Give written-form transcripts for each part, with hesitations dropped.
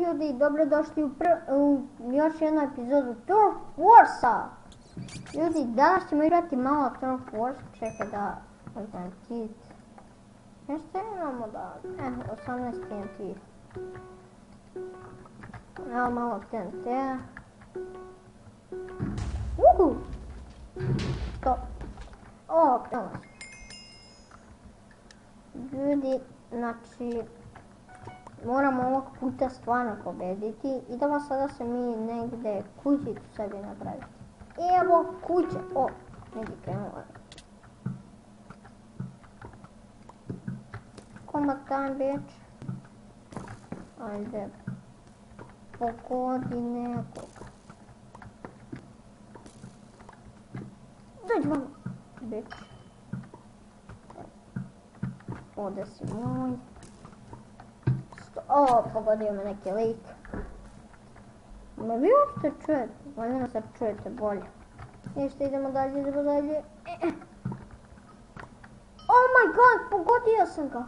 ljudi, dobrodošli u još jednu epizodu Turf Warsa. Ljudi, danas ćemo igrati malo Turf Wars, čekaj da uzmem kit. Nešto imamo da, 18 TNT. Evo malo TNT. Uhu! Stop. O, krenuo sam. Ljudi, znači, moramo ovog puta stvarno pobediti. Idemo sada se mi negdje kućicu sebi napraviti. Evo kuće. O, negdje krenula. Combat time, bitch. Ajde. Pogodi nekog. Dođi vam, bitch. Ovdje si moj. O, pogodio me neki lik. Ma vi uopšte čujete? Valjda sad čujete bolje. Ništa, idemo dalje, idemo dalje. Oh my god, pogodio sam ga.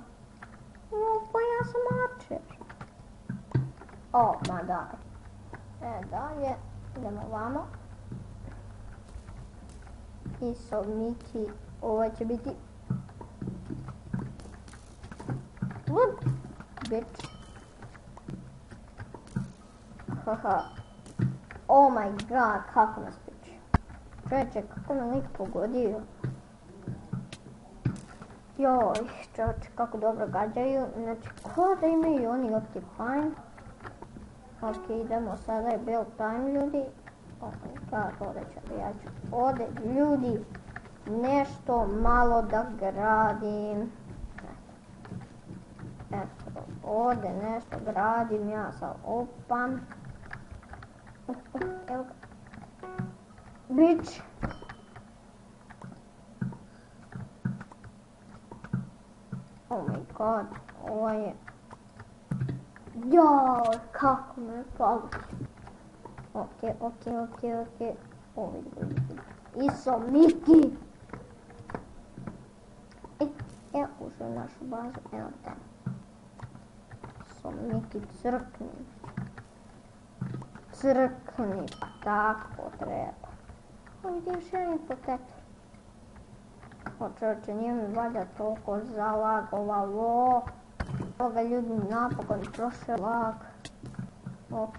Pa ja sam archer. O, ma daj. Dalje, idemo vamo. I so Miki, ovo će biti... What? Bitch. Haha. Oh my god, kako nas piče. Čovječe, kako me lik pogodio. Joj, čovječe, kako dobro gađaju. Znači, ko da imaju oni Optifine. Ok, idemo, sada je build time, ljudi. Oh my god, ovdje ljudi, nešto malo da gradim. Eto, ovdje nešto gradim, ja sad opam. Evo ga. Bitch. Oh my god, ovo je... Joj, kako me pali. Ok. O, vidi. Iso, Miki. Evo, ušao u našu bazu, evo tamo. Iso, Miki, crkni, pa tako treba. O, vidi još jedan protektor. O, čovječe, nije mi valjda toliko zalagovalo. Evo ga, ljudi, napokon prošao lag. Ok,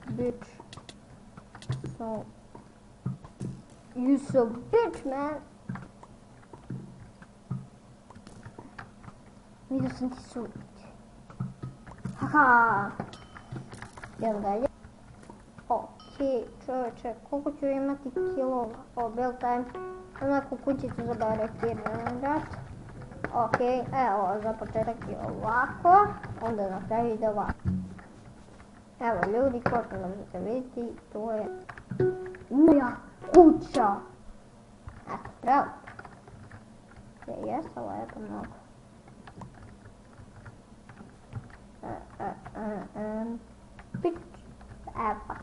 bitch. So, you so bitch, man. Vidio sam ti suditi. Haha. Idem dalje. Ok, čovječe, koliko ću imati kilova? O, build time. Onako kućicu zabarikirati. Ok, evo, za početak je ovako. Onda na kraju ide ovako. Evo ljudi, kao što možete vidjeti, to je moja kuća. Eto, pravo. Jeste lepo mnogo. Pić. Pak.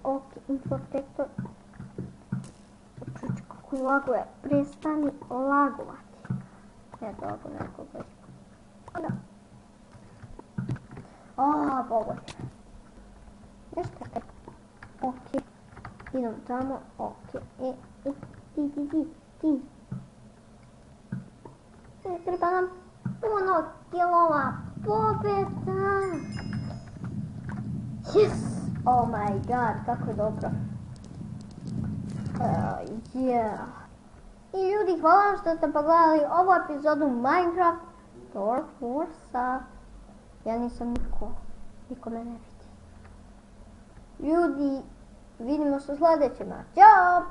Ok, infrastruktur. Čuč, kako laguje. Prestani lagovati. Eto, ako nekog već. Da. Pogodio. Nešto kaj. Ok. Idem tamo. Ok. Ti. Treba nam puno kilova. Pobjeda. Yes. Oh my god, kako je dobro. Yeah. I ljudi, hvala vam što ste pogledali ovu epizodu Minecraft Turf Warsa. Ja nisam niko me ne vidi. Ljudi, vidimo se u sljedećima. Ćao!